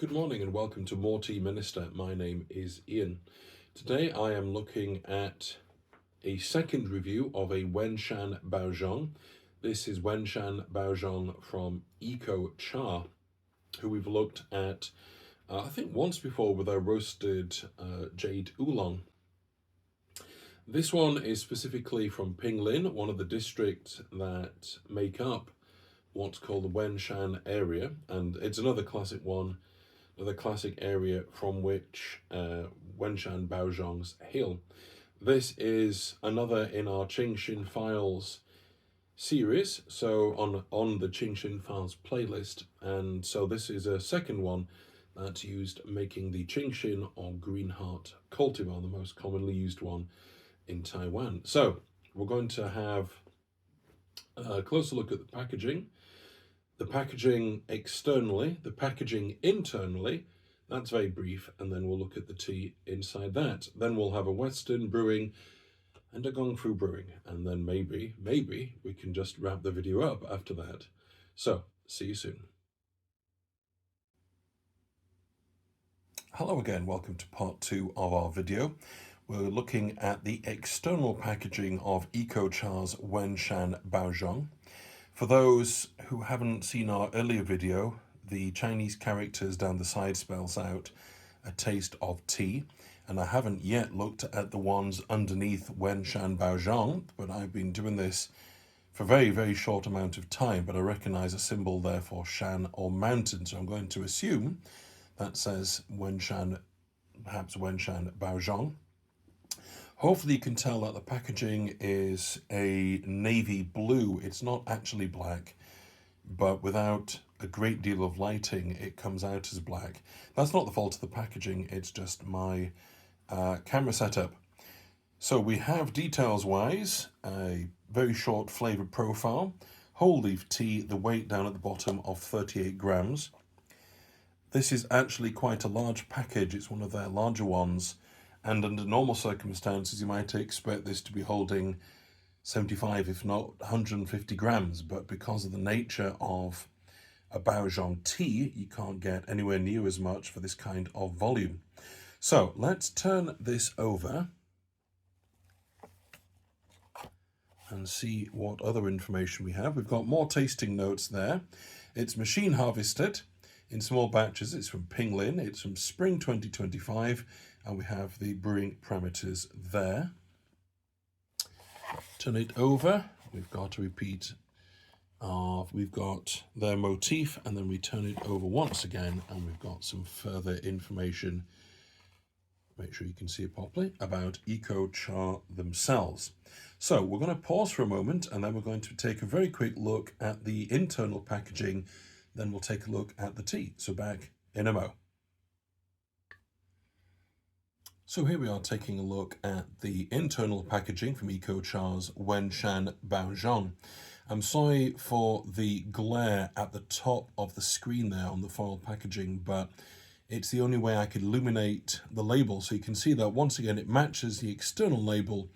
Good morning and welcome to More Tea Minister. My name is Ian. Today I am looking at a second review of a Wenshan Baozhong. This is Wenshan Baozhong from Eco Cha, who we've looked at I think once before with our roasted jade oolong. This one is specifically from Pinglin, one of the districts that make up what's called the Wenshan area, and it's another classic one. The classic area from which Wenshan Baozhongs hail. This is another in our Qingxin Files series, so on the Qingxin Files playlist, and so this is a second one that's used making the Qingxin or Green Heart cultivar, the most commonly used one in Taiwan. So we're going to have a closer look at the packaging externally, the packaging internally, that's very brief, and then we'll look at the tea inside that. Then we'll have a Western Brewing and a Gongfu Brewing, and then maybe we can just wrap the video up after that. So, see you soon. Hello again, welcome to part 2 of our video. We're looking at the external packaging of Eco Cha's Wenshan Baozhong. For those who haven't seen our earlier video, the Chinese characters down the side spells out a taste of tea, and I haven't yet looked at the ones underneath Wenshan Baozhong, but I've been doing this for a very, very short amount of time, but I recognize a symbol there for Shan or mountain, so I'm going to assume that says Wenshan, perhaps Wenshan Baozhong. Hopefully you can tell that the packaging is a navy blue. It's not actually black, but without a great deal of lighting, it comes out as black. That's not the fault of the packaging, it's just my camera setup. So we have details-wise, a very short flavour profile, whole leaf tea, the weight down at the bottom of 38 grams. This is actually quite a large package, it's one of their larger ones. And under normal circumstances, you might expect this to be holding 75, if not 150 grams. But because of the nature of a Baozhong tea, you can't get anywhere near as much for this kind of volume. So let's turn this over and see what other information we have. We've got more tasting notes there. It's machine harvested in small batches. It's from Pinglin. It's from spring 2025. And we have the brewing parameters there. Turn it over. We've got a repeat of, we've got their motif, and then we turn it over once again, and we've got some further information, make sure you can see it properly, about Eco Cha themselves. So we're going to pause for a moment, and then we're going to take a very quick look at the internal packaging, then we'll take a look at the tea. So back in a mo. So here we are taking a look at the internal packaging from Eco Cha's Wenshan Baozhong. I'm sorry for the glare at the top of the screen there on the foil packaging, but it's the only way I could illuminate the label. So you can see that once again it matches the external label.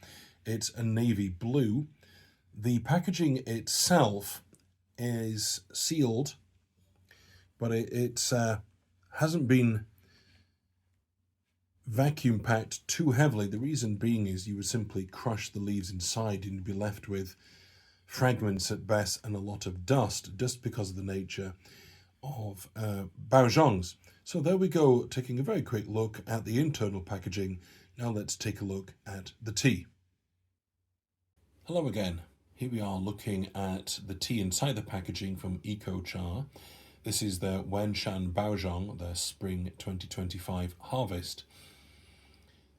It's a navy blue. The packaging itself is sealed, but it hasn't been vacuum packed too heavily. The reason being is you would simply crush the leaves inside and you'd be left with fragments at best and a lot of dust, just because of the nature of Baozhongs. So there we go, taking a very quick look at the internal packaging. Now let's take a look at the tea. Hello again. Here we are looking at the tea inside the packaging from Eco Cha. This is their Wenshan Baozhong, their spring 2025 harvest.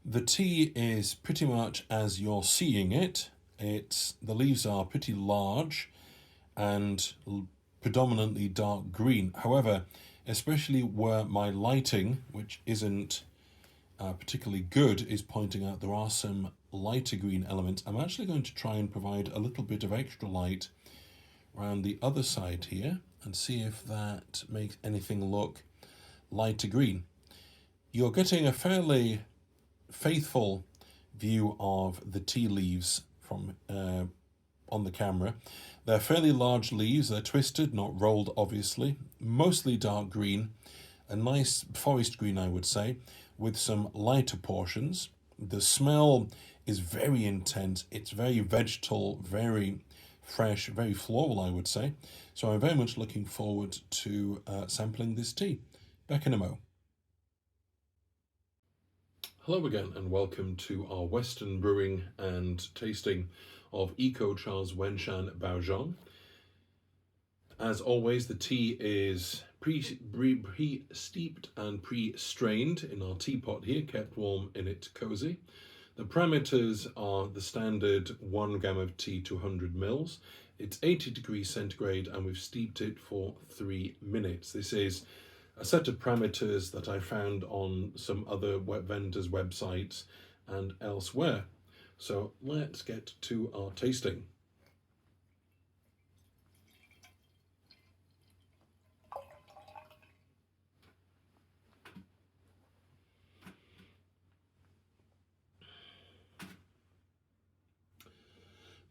The tea is pretty much as you're seeing it. The leaves are pretty large and predominantly dark green. However, especially where my lighting, which isn't particularly good, is pointing out there are some lighter green elements, I'm actually going to try and provide a little bit of extra light around the other side here and see if that makes anything look lighter green. You're getting a fairly faithful view of the tea leaves from on the camera. They're fairly large leaves, they're twisted, not rolled obviously, mostly dark green, a nice forest green, I would say, with some lighter portions. The smell is very intense. It's very vegetal, very fresh, very floral, I would say. So I'm very much looking forward to sampling this tea. Back in a mo. Hello again and welcome to our Western brewing and tasting of Eco Char's Wenshan Baozhong. As always, the tea is pre-steeped and pre-strained in our teapot here, kept warm in it cosy. The parameters are the standard 1 gram of tea to 100 mils. It's 80 degrees centigrade and we've steeped it for 3 minutes. This is a set of parameters that I found on some other web vendors' websites and elsewhere. So let's get to our tasting.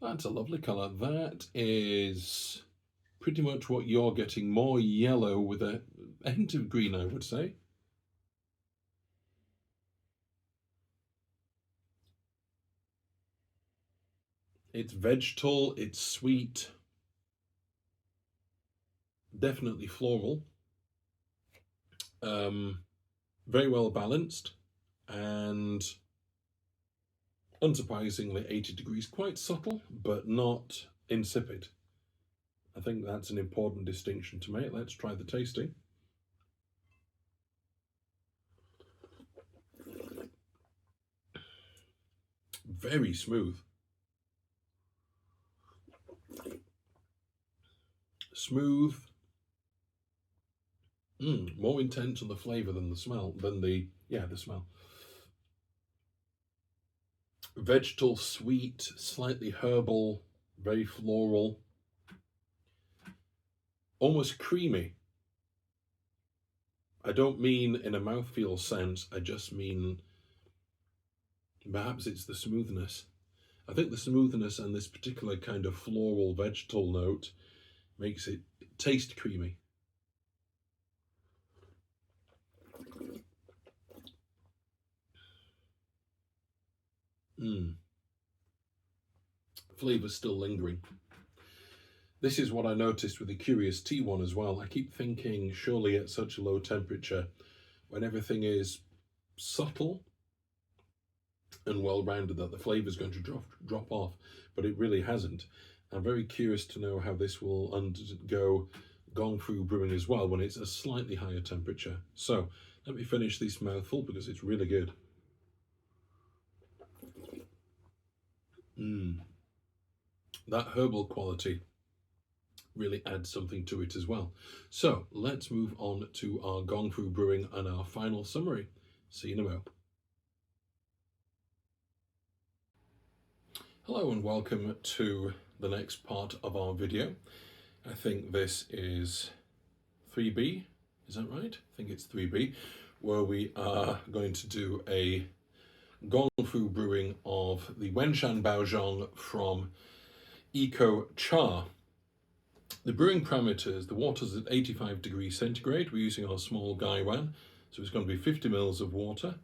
That's a lovely colour. That is pretty much what you're getting, more yellow with a hint of green, I would say. It's vegetal, it's sweet, definitely floral, very well balanced, and unsurprisingly 80 degrees, quite subtle, but not insipid. I think that's an important distinction to make. Let's try the tasting. Very smooth. Smooth. More intense on the flavour than the smell, the smell. Vegetal, sweet, slightly herbal, very floral, almost creamy. I don't mean in a mouthfeel sense, I just mean perhaps it's the smoothness. I think the smoothness and this particular kind of floral vegetal note makes it taste creamy. Flavour's still lingering. This is what I noticed with the Curious Tea one as well. I keep thinking, surely at such a low temperature, when everything is subtle and well-rounded, that the flavour is going to drop off, but it really hasn't. I'm very curious to know how this will undergo Gongfu brewing as well when it's a slightly higher temperature. So let me finish this mouthful because it's really good. That herbal quality really adds something to it as well. So let's move on to our Gongfu brewing and our final summary. See you in a moment. Hello and welcome to the next part of our video. I think this is 3B, is that right? I think it's 3B, where we are going to do a Gongfu brewing of the Wenshan Baozhong from Eco Cha. The brewing parameters, the water's at 85 degrees centigrade. We're using our small gaiwan, so it's going to be 50 mils of water.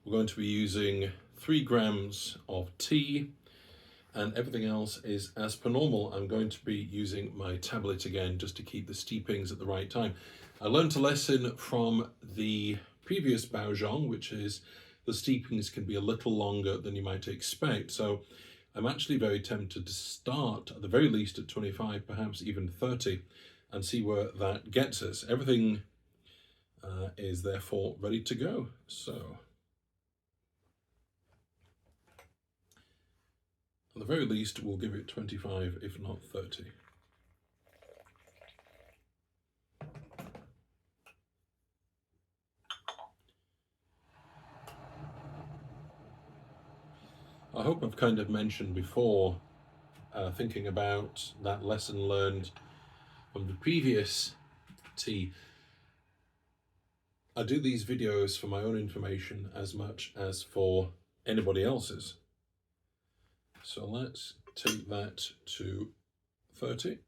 We're going to be using 3 grams of tea, and everything else is as per normal. I'm going to be using my tablet again just to keep the steepings at the right time. I learned a lesson from the previous Baozhong, which is the steepings can be a little longer than you might expect. So I'm actually very tempted to start at the very least at 25, perhaps even 30, and see where that gets us. Everything is therefore ready to go. So at the very least, we'll give it 25, if not 30. I hope I've kind of mentioned before, thinking about that lesson learned from the previous tea. I do these videos for my own information as much as for anybody else's. So let's take that to 30.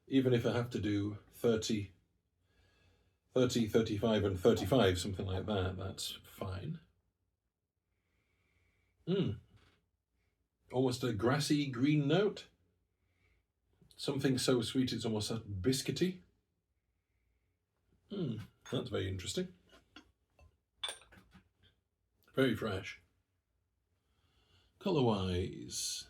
Even if I have to do 30, 35 and 35, something like that, that's fine. Almost a grassy green note. Something so sweet it's almost biscuity. That's very interesting. Very fresh. Colour-wise,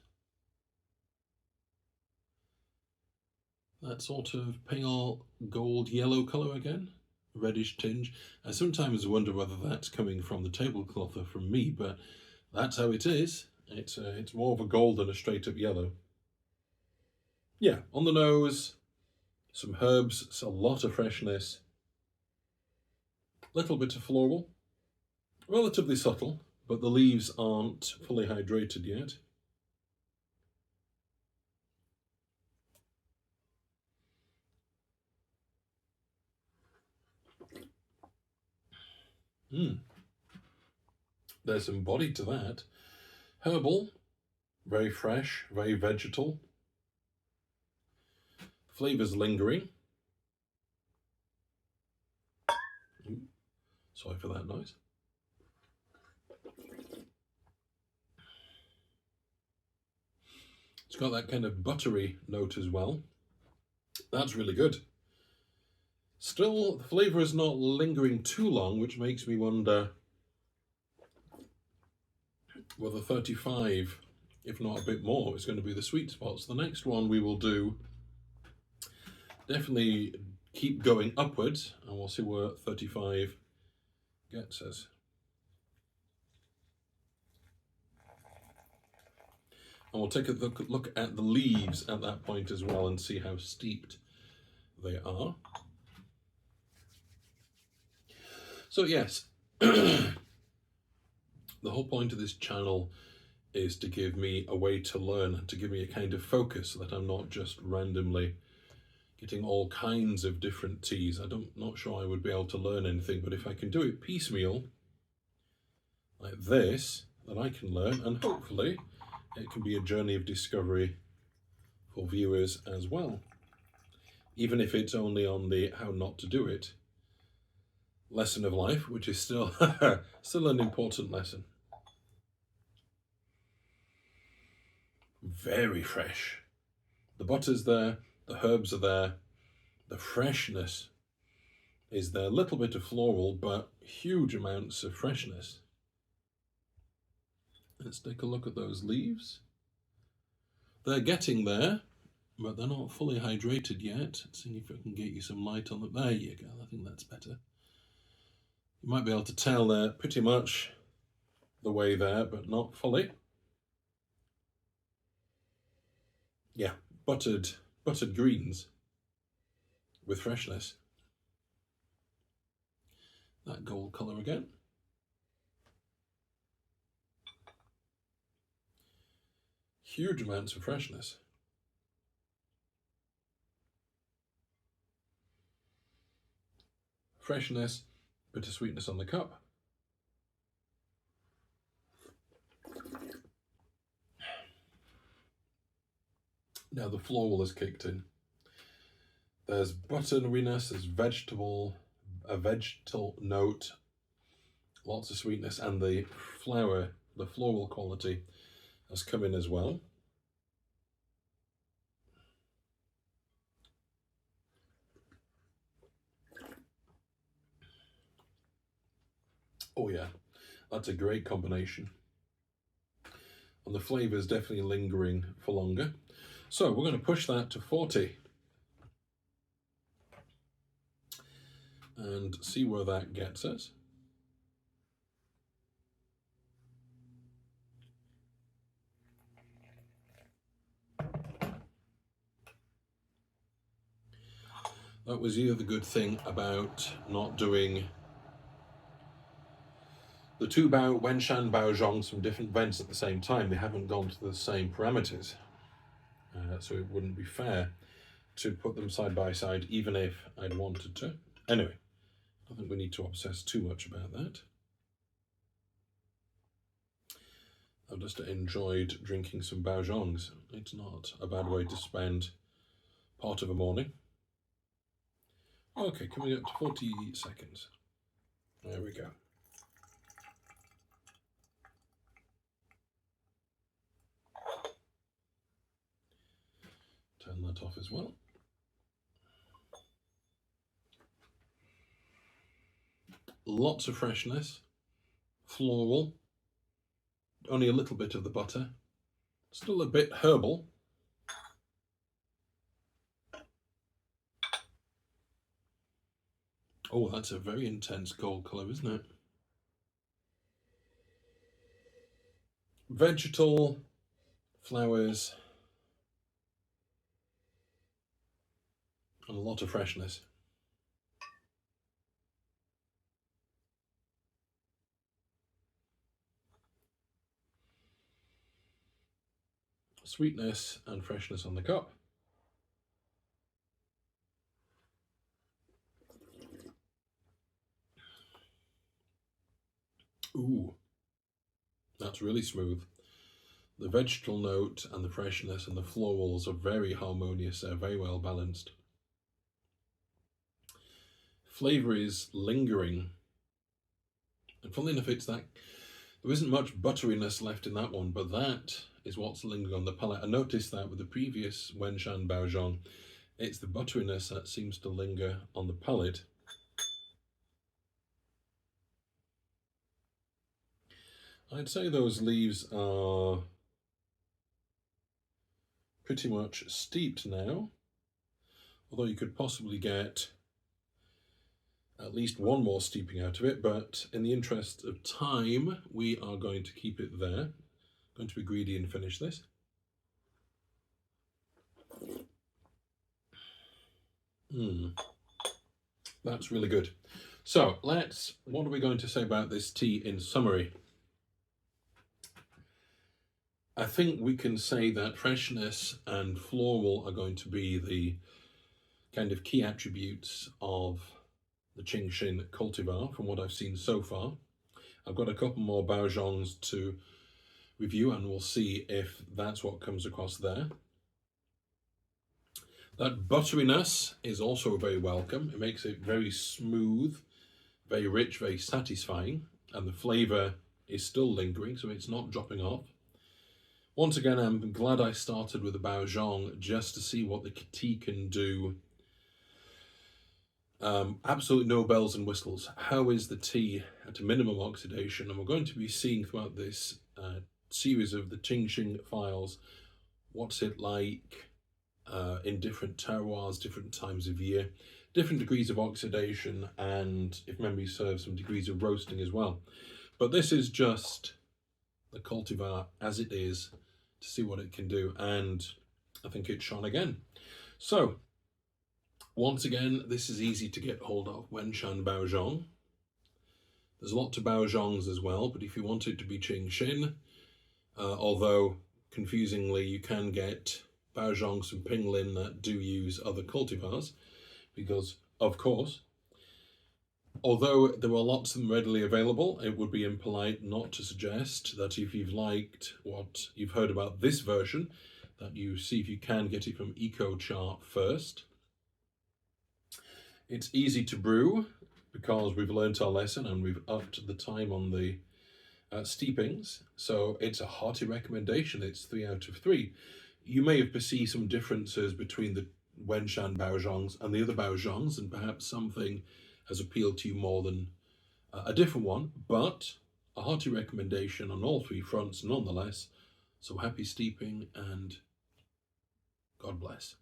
that sort of pale gold yellow colour again, reddish tinge. I sometimes wonder whether that's coming from the tablecloth or from me, but that's how it is. It's more of a gold than a straight up yellow. Yeah, on the nose, some herbs, it's a lot of freshness, little bit of floral, relatively subtle, but the leaves aren't fully hydrated yet. There's some body to that. Herbal, very fresh, very vegetal. Flavours lingering. Sorry for that noise. It's got that kind of buttery note as well. That's really good. Still, the flavour is not lingering too long, which makes me wonder whether 35, if not a bit more, is going to be the sweet spot. So the next one we will do, definitely keep going upwards, and we'll see where 35 gets us. And we'll take a look at the leaves at that point as well and see how steeped they are. So yes, the whole point of this channel is to give me a way to learn, to give me a kind of focus so that I'm not just randomly getting all kinds of different teas. I'm not sure I would be able to learn anything, but if I can do it piecemeal, like this, then I can learn, and hopefully it can be a journey of discovery for viewers as well, even if it's only on the how not to do it lesson of life, which is still still an important lesson. Very fresh. The butter's there, the herbs are there, the freshness is there, a little bit of floral, but huge amounts of freshness. Let's take a look at those leaves. They're getting there, but they're not fully hydrated yet. Let's see if I can get you some light on them. There you go, I think that's better. You might be able to tell they're pretty much the way there, but not fully. Yeah, buttered greens with freshness. That gold colour again. Huge amounts of freshness. Freshness, bit of sweetness on the cup. Now the floral has kicked in. There's butteriness, there's a vegetal note, lots of sweetness, and the floral quality has come in as well. Oh yeah, that's a great combination. And the flavour is definitely lingering for longer. So we're going to push that to 40 and see where that gets us. That was the other good thing about not doing the two Wenshan Baozhongs from different vents at the same time. They haven't gone to the same parameters. So it wouldn't be fair to put them side by side, even if I'd wanted to. Anyway, I don't think we need to obsess too much about that. I've just enjoyed drinking some Baozhongs. It's not a bad way to spend part of a morning. Okay, coming up to 40 seconds. There we go. Turn that off as well. Lots of freshness, floral, only a little bit of the butter, still a bit herbal. Oh, that's a very intense gold colour, isn't it? Vegetal, flowers, and a lot of freshness. Sweetness and freshness on the cup. Ooh, that's really smooth. The vegetal note and the freshness and the florals are very harmonious. They're very well balanced. Flavour is lingering. And funnily enough, it's that there isn't much butteriness left in that one, but that is what's lingering on the palate. I noticed that with the previous Wenshan Baozhong, it's the butteriness that seems to linger on the palate. I'd say those leaves are pretty much steeped now, although you could possibly get at least one more steeping out of it, but in the interest of time, we are going to keep it there. Going to be greedy and finish this. That's really good. So what are we going to say about this tea in summary? I think we can say that freshness and floral are going to be the kind of key attributes of the Qingshin cultivar from what I've seen so far. I've got a couple more Baozhongs to review and we'll see if that's what comes across there. That butteriness is also very welcome. It makes it very smooth, very rich, very satisfying, and the flavour is still lingering, so it's not dropping off. Once again, I'm glad I started with a Baozhong just to see what the tea can do. Absolutely no bells and whistles. How is the tea at a minimum oxidation? And we're going to be seeing throughout this series of the Qingshin files, what's it like in different terroirs, different times of year, different degrees of oxidation, and if memory serves, some degrees of roasting as well. But this is just the cultivar as it is to see what it can do, and I think it shone again. So once again, this is easy to get hold of, Wenshan Baozhong. There's a lot to Baozhongs as well, but if you want it to be Qingshin, although confusingly you can get Baozhongs from Pinglin that do use other cultivars, because of course, although there are lots of them readily available, it would be impolite not to suggest that if you've liked what you've heard about this version, that you see if you can get it from EcoChar first. It's easy to brew because we've learnt our lesson and we've upped the time on the steepings, so it's a hearty recommendation. It's 3 out of 3. You may have perceived some differences between the Wenshan Baozhongs and the other Baozhongs, and perhaps something has appealed to you more than a different one, but a hearty recommendation on all 3 fronts nonetheless. So happy steeping and God bless.